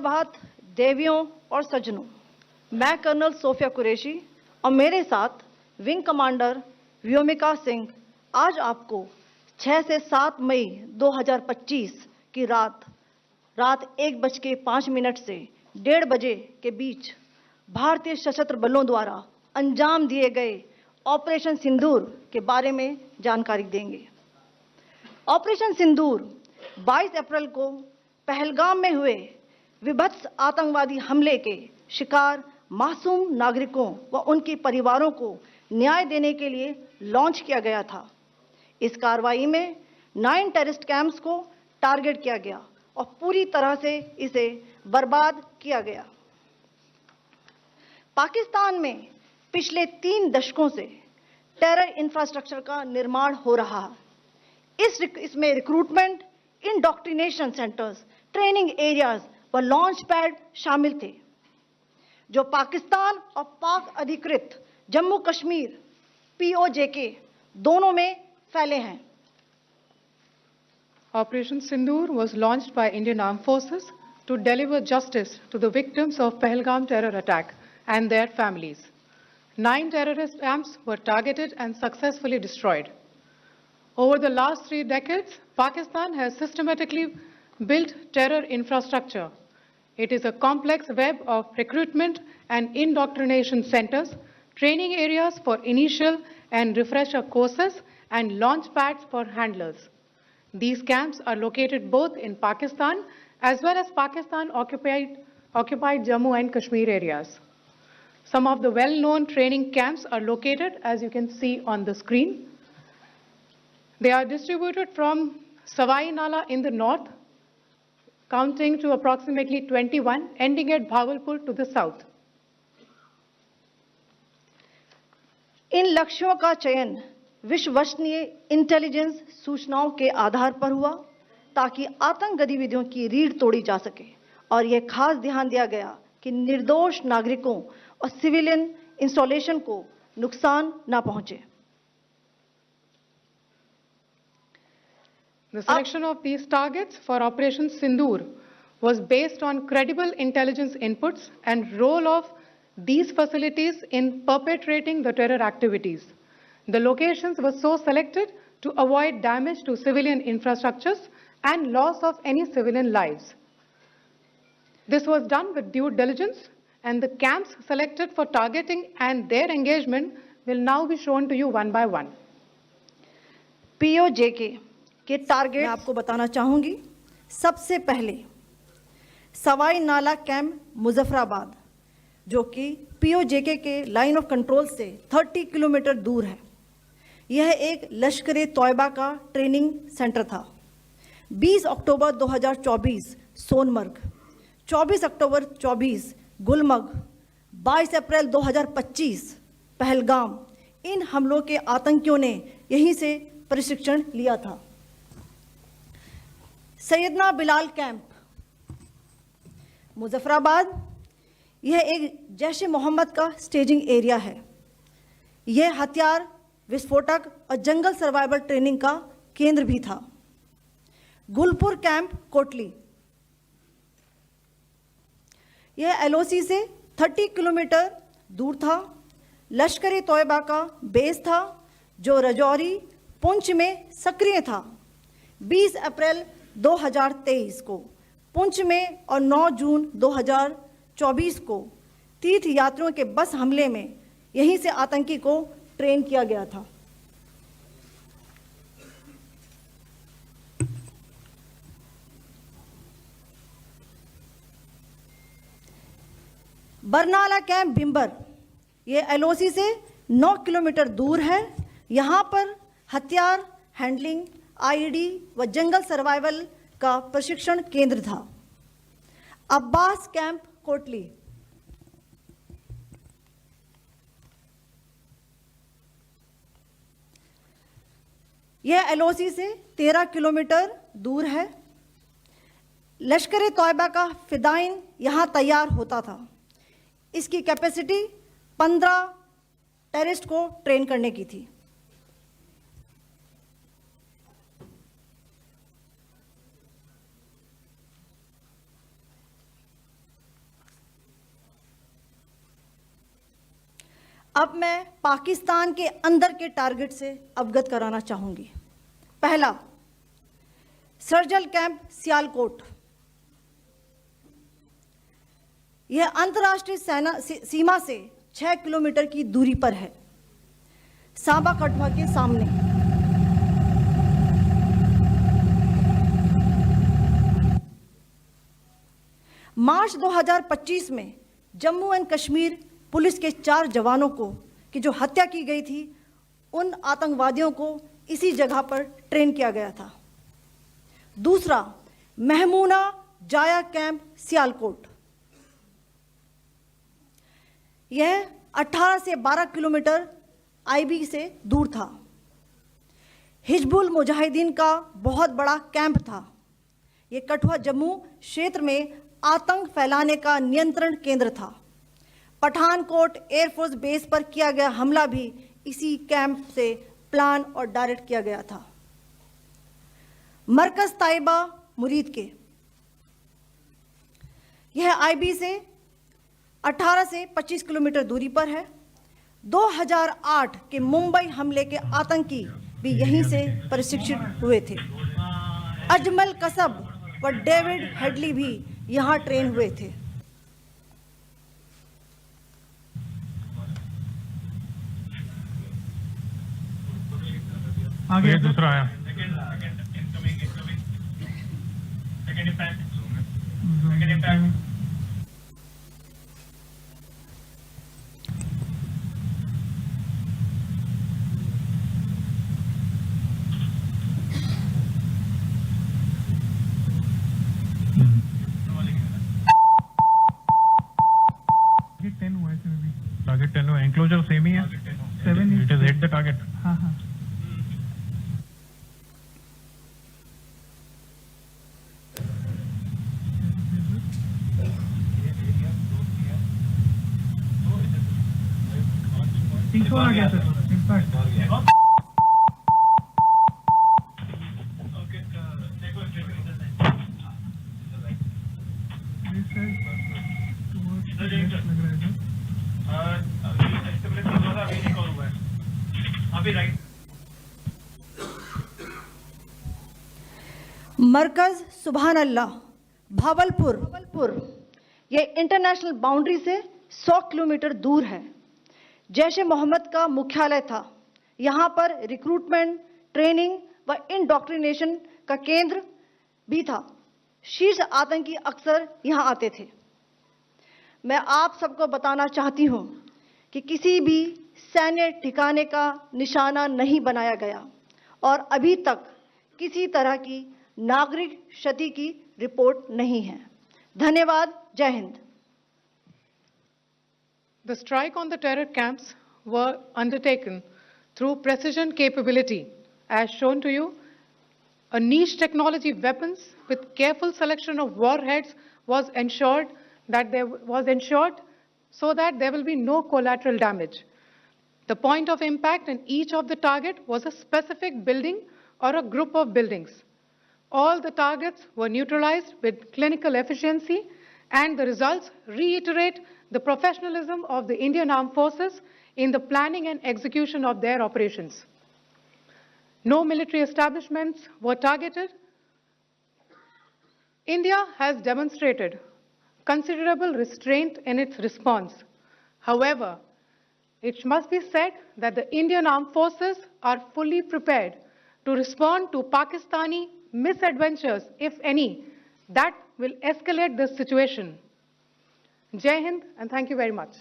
प्रभात देवियों और सज्जनों, मैं कर्नल सोफिया कुरैशी और मेरे साथ विंग कमांडर व्योमिका सिंह आज आपको 6 से 7 मई 2025 की रात 1:05 से 1:30 बजे के बीच भारतीय सशस्त्र बलों द्वारा अंजाम दिए गए ऑपरेशन सिंदूर के बारे में जानकारी देंगे। ऑपरेशन सिंदूर 22 अप्रैल को पहलगाम में हुए विभत्स आतंकवादी हमले के शिकार मासूम नागरिकों व उनके परिवारों को न्याय देने के लिए लॉन्च किया गया था। इस कार्रवाई में 9 टेररिस्ट कैंप्स को टारगेट किया गया और पूरी तरह से इसे बर्बाद किया गया। पाकिस्तान में पिछले 3 दशकों से टेरर इंफ्रास्ट्रक्चर का निर्माण हो रहा है। इसमें recruitment, indoctrination centres, training areas व लॉन्च पैड शामिल थे, जो पाकिस्तान और पाक अधिकृत जम्मू कश्मीर POJK दोनों में फैले हैं। Operation Sindoor was launched by Indian Armed Forces to deliver justice to the victims of Pahalgam terror attack and their families. 9 terrorist camps were targeted and successfully destroyed. Over the last 3 decades, Pakistan has systematically built terror infrastructure. It is a complex web of recruitment and indoctrination centers, training areas for initial and refresher courses, and launch pads for handlers. These camps are located both in Pakistan as well as Pakistan-occupied Jammu and Kashmir areas. Some of the well-known training camps are located, as you can see on the screen. They are distributed from Savai Nala in the north, counting to approximately 21, ending at Bhagalpur to the south. इन लक्ष्यों का चयन विश्वसनीय intelligence सूचनाओं के आधार पर हुआ ताकि आतंक गतिविधियों की रीढ़ तोड़ी जा सके और यह खास ध्यान दिया गया कि निर्दोष नागरिकों और सिविलियन इंस्टॉलेशन को नुकसान न पहुंचे। The selection of these targets for Operation Sindoor was based on credible intelligence inputs and role of these facilities in perpetrating the terror activities. The locations were so selected to avoid damage to civilian infrastructures and loss of any civilian lives. This was done with due diligence, and the camps selected for targeting and their engagement will now be shown to you one by one. POJK के target मैं आपको बताना चाहूंगी। सबसे पहले सवाई नाला camp Muzaffarabad, जो कि POJK के लाइन ऑफ कंट्रोल से 30 किलोमीटर दूर है। यह एक लश्कर-ए-तौयबा का ट्रेनिंग सेंटर था। 20 अक्टूबर 2024 सोनमर्ग, 24 अक्टूबर 24 गुलमर्ग, 22 अप्रैल 2025 पहलगाम, इन हमलों के आतंकियों ने यहीं से प्रशिक्षण लिया था। सैयदना बिलाल कैंप मुजफ्फराबाद, यह एक जैश-ए-मोहम्मद का स्टेजिंग एरिया है। यह हथियार, विस्फोटक और जंगल सर्वाइवल ट्रेनिंग का केंद्र भी था। गुलपुर कैंप कोटली, यह LOC से 30 किलोमीटर दूर था। लश्कर-ए-तौयबा का बेस था, जो रजौरी, पुंछ में सक्रिय था। 20 अप्रैल 2023 को पुंछ में और 9 जून 2024 को तीर्थ यात्रियों के बस हमले में यहीं से आतंकी को ट्रेन किया गया था। बरनाला कैंप बिम्बर, यह LOC से 9 किलोमीटर दूर है। यहाँ पर हथियार, हैंडलिंग, IED व जंगल सर्वाइवल का प्रशिक्षण केंद्र था। अब्बास कैंप कोटली, यह LOC से 13 किलोमीटर दूर है। लश्कर-ए-तौयबा का फिदाइन यहाँ तैयार होता था। इसकी कैपेसिटी 15 टेररिस्ट को ट्रेन करने की थी। अब मैं पाकिस्तान के अंदर के टारगेट से अवगत कराना चाहूंगी। पहला, सर्जिकल कैंप सियालकोट। यह अंतर्राष्ट्रीय सीमा से 6 किलोमीटर की दूरी पर है, सांबा कठुआ के सामने। मार्च 2025 में जम्मू एंड कश्मीर पुलिस के 4 जवानों को की जो हत्या की गई थी, उन आतंकवादियों को इसी जगह पर ट्रेन किया गया था। दूसरा, महमूना जाया कैंप सियालकोट। यह 18 से 12 किलोमीटर आईबी से दूर था। हिजबुल मुजाहिदीन का बहुत बड़ा कैंप था। यह कठुआ जम्मू क्षेत्र में आतंक फैलाने का नियंत्रण केंद्र था। पठानकोट एयरफोर्स बेस पर किया गया हमला भी इसी कैंप से प्लान और डायरेक्ट किया गया था। मरकज ताइबा मुरीद के, यह आईबी से 18 से 25 किलोमीटर दूरी पर है। 2008 के मुंबई हमले के आतंकी भी यहीं से प्रशिक्षित हुए थे। अजमल कसब व डेविड हेडली भी यहां ट्रेन हुए थे। आगे दूसरा आया। टारगेट 10 हुआ, एंक्लोजर सेम ही है। 7 it is hit the target. हाँ हाँ। आ गया सर, इम्पैक्ट मरकज सुभान अल्लाह भावलपुर, यह इंटरनेशनल बाउंड्री से 100 किलोमीटर दूर है। जैश ए मोहम्मद का मुख्यालय था। यहाँ पर रिक्रूटमेंट, ट्रेनिंग व इंडॉक्ट्रिनेशन का केंद्र भी था। शीर्ष आतंकी अक्सर यहाँ आते थे। मैं आप सबको बताना चाहती हूँ कि किसी भी सैन्य ठिकाने का निशाना नहीं बनाया गया और अभी तक किसी तरह की नागरिक क्षति की रिपोर्ट नहीं है। धन्यवाद। जय Hind. The strike on the terror camps were undertaken through precision capability, as shown to you. A niche technology weapons with careful selection of warheads was ensured so that there will be no collateral damage. The point of impact in each of the target was a specific building or a group of buildings. All the targets were neutralized with clinical efficiency, and the results reiterate the professionalism of the Indian Armed Forces in the planning and execution of their operations. No military establishments were targeted. India has demonstrated considerable restraint in its response. However, it must be said that the Indian Armed Forces are fully prepared to respond to Pakistani misadventures, if any, that will escalate this situation. Jai Hind, and thank you very much.